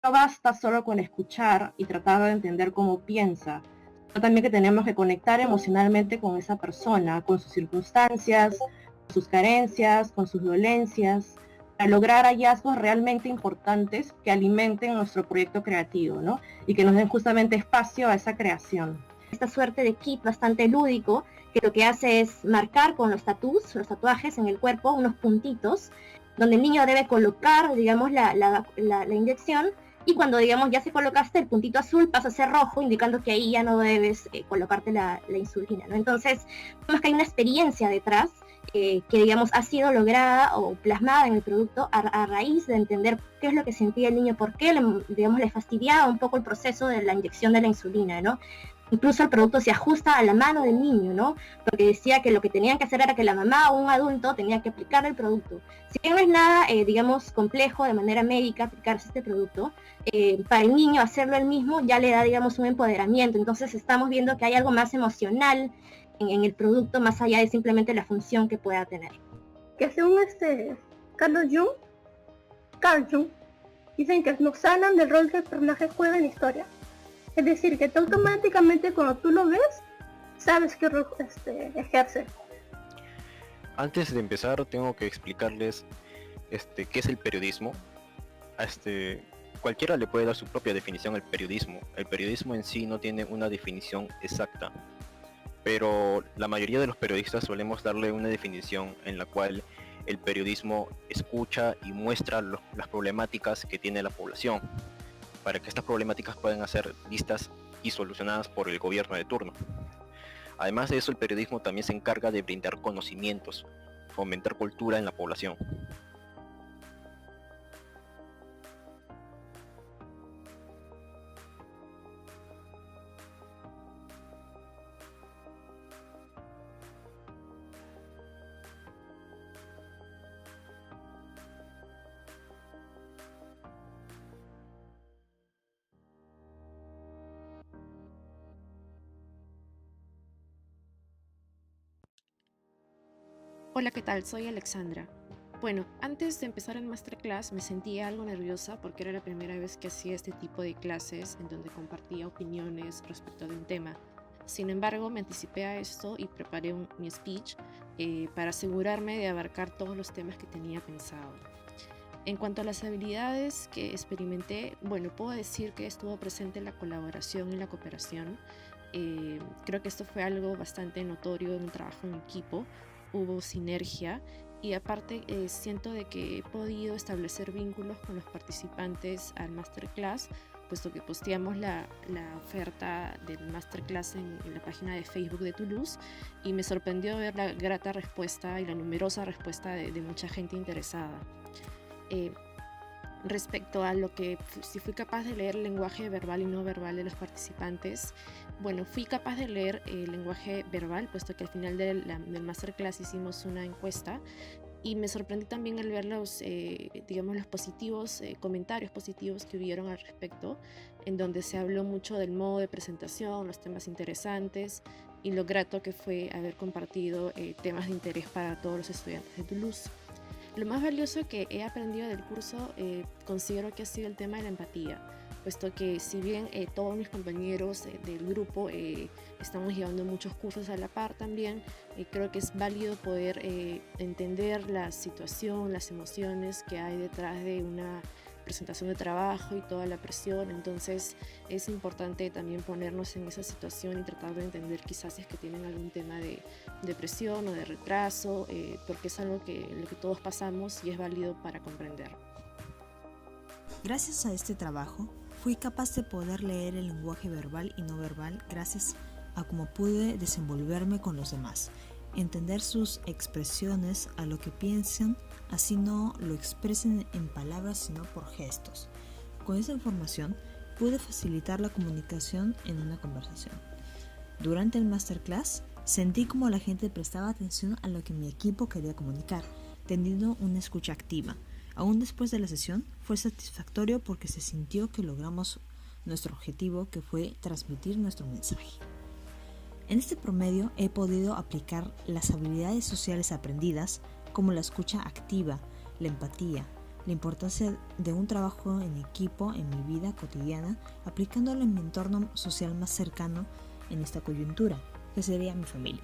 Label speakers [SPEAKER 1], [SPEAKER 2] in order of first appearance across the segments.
[SPEAKER 1] no basta solo con escuchar y tratar de entender cómo piensa, sino también que tenemos que conectar emocionalmente con esa persona, con sus circunstancias, con sus carencias, con sus dolencias, para lograr hallazgos realmente importantes que alimenten nuestro proyecto creativo, ¿no? Y que nos den justamente espacio a esa creación.
[SPEAKER 2] Esta suerte de kit bastante lúdico, que lo que hace es marcar con los tatuajes en el cuerpo, unos puntitos, donde el niño debe colocar, digamos, la inyección, y cuando, digamos, ya se colocaste, el puntito azul pasa a ser rojo, indicando que ahí ya no debes colocarte la insulina, ¿no? Entonces, vemos que hay una experiencia detrás, que, digamos, ha sido lograda o plasmada en el producto a raíz de entender qué es lo que sentía el niño, por qué, digamos, le fastidiaba un poco el proceso de la inyección de la insulina, ¿no? Incluso el producto se ajusta a la mano del niño, ¿no? Porque decía que lo que tenían que hacer era que la mamá o un adulto tenía que aplicar el producto. Si bien no es nada, digamos, complejo de manera médica aplicarse este producto, para el niño hacerlo él mismo ya le da, digamos, un empoderamiento. Entonces estamos viendo que hay algo más emocional en el producto, más allá de simplemente la función que pueda tener.
[SPEAKER 3] Que según Carl Jung, dicen que nos sanan del rol que el personaje juega en la historia. Es decir, que automáticamente cuando tú lo ves, sabes qué rol ejerce.
[SPEAKER 4] Antes de empezar tengo que explicarles qué es el periodismo. Cualquiera le puede dar su propia definición al periodismo. El periodismo en sí no tiene una definición exacta, pero la mayoría de los periodistas solemos darle una definición en la cual el periodismo escucha y muestra las problemáticas que tiene la población, para que estas problemáticas puedan ser vistas y solucionadas por el gobierno de turno. Además de eso, el periodismo también se encarga de brindar conocimientos, fomentar cultura en la población.
[SPEAKER 5] Hola, ¿qué tal? Soy Alexandra. Bueno, antes de empezar el masterclass me sentía algo nerviosa porque era la primera vez que hacía este tipo de clases en donde compartía opiniones respecto de un tema. Sin embargo, me anticipé a esto y preparé mi speech para asegurarme de abarcar todos los temas que tenía pensado. En cuanto a las habilidades que experimenté, bueno, puedo decir que estuvo presente la colaboración y la cooperación. Creo que esto fue algo bastante notorio en un trabajo en equipo. Hubo sinergia y aparte siento de que he podido establecer vínculos con los participantes al masterclass, puesto que posteamos la oferta del masterclass en la página de Facebook de Toulouse, y me sorprendió ver la grata respuesta y la numerosa respuesta de mucha gente interesada. Respecto a lo que si fui capaz de leer el lenguaje verbal y no verbal de los participantes, bueno, fui capaz de leer el lenguaje verbal, puesto que al final del masterclass hicimos una encuesta, y me sorprendí también al ver los positivos, comentarios positivos que hubieron al respecto, en donde se habló mucho del modo de presentación, los temas interesantes y lo grato que fue haber compartido temas de interés para todos los estudiantes de Toulouse. Lo más valioso que he aprendido del curso considero que ha sido el tema de la empatía, puesto que si bien todos mis compañeros del grupo estamos llevando muchos cursos a la par también, creo que es válido poder entender la situación, las emociones que hay detrás de una presentación de trabajo y toda la presión. Entonces es importante también ponernos en esa situación y tratar de entender quizás si es que tienen algún tema de depresión o de retraso, porque es algo lo que todos pasamos y es válido para comprender.
[SPEAKER 6] Gracias a este trabajo fui capaz de poder leer el lenguaje verbal y no verbal gracias a cómo pude desenvolverme con los demás, entender sus expresiones, a lo que piensan, así no lo expresen en palabras sino por gestos. Con esa información pude facilitar la comunicación en una conversación. Durante el masterclass sentí como la gente prestaba atención a lo que mi equipo quería comunicar, teniendo una escucha activa. Aún después de la sesión fue satisfactorio porque se sintió que logramos nuestro objetivo, que fue transmitir nuestro mensaje. En este promedio he podido aplicar las habilidades sociales aprendidas como la escucha activa, la empatía, la importancia de un trabajo en equipo en mi vida cotidiana, aplicándolo en mi entorno social más cercano en esta coyuntura, que sería mi familia.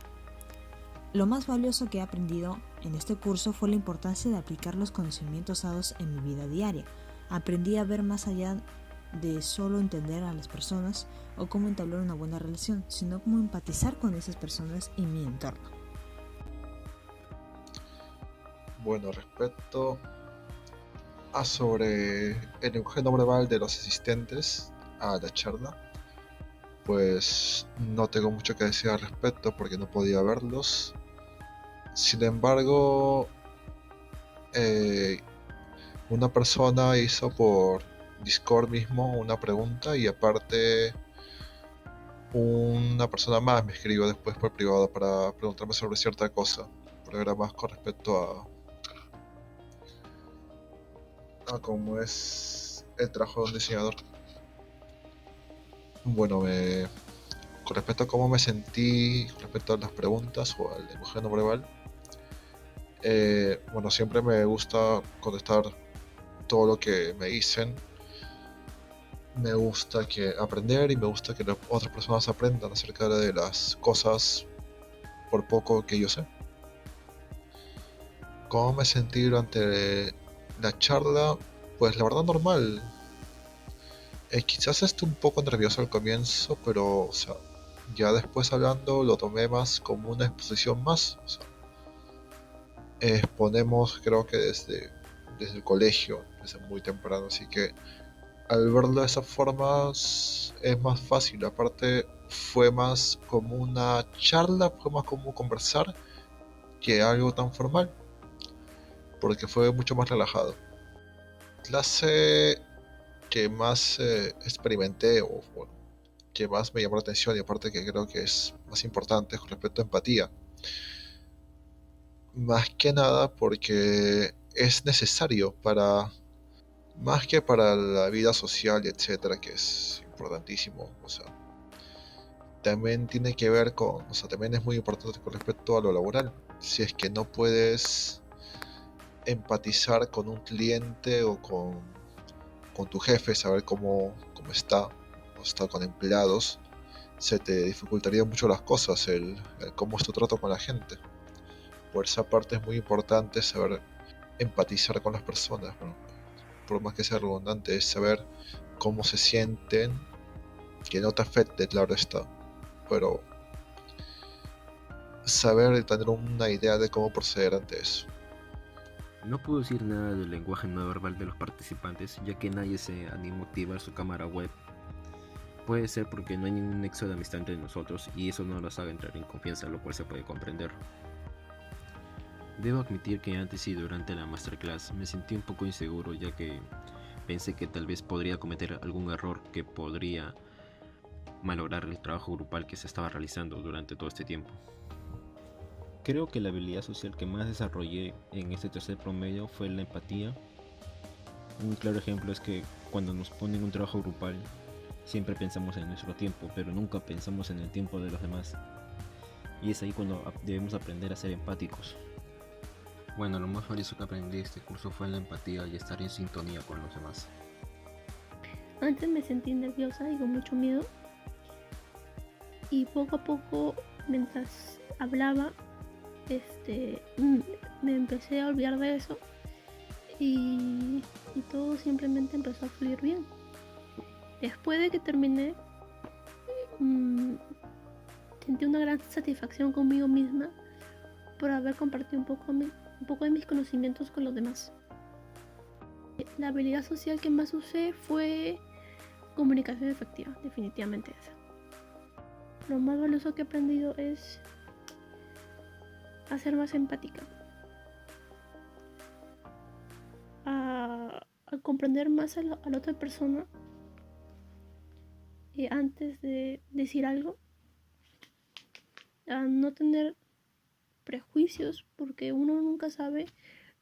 [SPEAKER 6] Lo más valioso que he aprendido en este curso fue la importancia de aplicar los conocimientos dados en mi vida diaria. Aprendí a ver más allá de solo entender a las personas o cómo entablar una buena relación, sino cómo empatizar con esas personas y mi entorno.
[SPEAKER 7] Bueno, respecto a sobre el lenguaje no verbal de los asistentes a la charla, pues no tengo mucho que decir al respecto porque no podía verlos. Sin embargo, una persona hizo por Discord mismo una pregunta y aparte una persona más me escribió después por privado para preguntarme sobre cierta cosa, pero era más con respecto a cómo es el trabajo de un diseñador. Bueno, con respecto a cómo me sentí, con respecto a las preguntas o al lenguaje no verbal, bueno, siempre me gusta contestar todo lo que me dicen. Me gusta aprender y me gusta que otras personas aprendan acerca de las cosas por poco que yo sé. ¿Cómo me sentí durante la charla? Pues la verdad normal. Quizás esté un poco nervioso al comienzo, pero o sea, ya después hablando lo tomé más como una exposición más. O sea, exponemos creo que desde el colegio, desde muy temprano, así que al verlo de esa forma es más fácil. Aparte fue más como una charla, fue más como conversar que algo tan formal, porque fue mucho más relajado. Clase que más experimenté o bueno, que más me llamó la atención y aparte que creo que es más importante con respecto a empatía. Más que nada porque es necesario más que para la vida social y etcétera, que es importantísimo. O sea, también tiene que ver o sea, también es muy importante con respecto a lo laboral. Si es que no puedes empatizar con un cliente o con tu jefe, saber cómo está, o está con empleados, se te dificultaría mucho las cosas, el cómo es tu trato con la gente. Por esa parte es muy importante saber empatizar con las personas, ¿no? Por más que sea redundante, es saber cómo se sienten, que no te afecte, claro está, pero saber y tener una idea de cómo proceder ante eso.
[SPEAKER 8] No puedo decir nada del lenguaje no verbal de los participantes, ya que nadie se animó a activar su cámara web. Puede ser porque no hay ningún nexo de amistad entre nosotros y eso no los haga entrar en confianza, lo cual se puede comprender. Debo admitir que antes y durante la masterclass me sentí un poco inseguro, ya que pensé que tal vez podría cometer algún error que podría malograr el trabajo grupal que se estaba realizando durante todo este tiempo. Creo que la habilidad social que más desarrollé en este tercer promedio fue la empatía. Un claro ejemplo es que cuando nos ponen un trabajo grupal siempre pensamos en nuestro tiempo, pero nunca pensamos en el tiempo de los demás. Y es ahí cuando debemos aprender a ser empáticos. Bueno, lo más valioso que aprendí de este curso fue la empatía y estar en sintonía con los demás.
[SPEAKER 3] Antes me sentí nerviosa y con mucho miedo. Y poco a poco, mientras hablaba, me empecé a olvidar de eso. Y todo simplemente empezó a fluir bien. Después de que terminé, sentí una gran satisfacción conmigo misma por haber compartido un poco de mis conocimientos con los demás. La habilidad social que más usé fue comunicación efectiva, definitivamente esa. Lo más valioso que he aprendido es a ser más empática, a comprender más a la otra persona antes de decir algo, a no tener prejuicios porque uno nunca sabe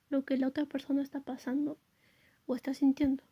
[SPEAKER 3] lo que la otra persona está pasando o está sintiendo.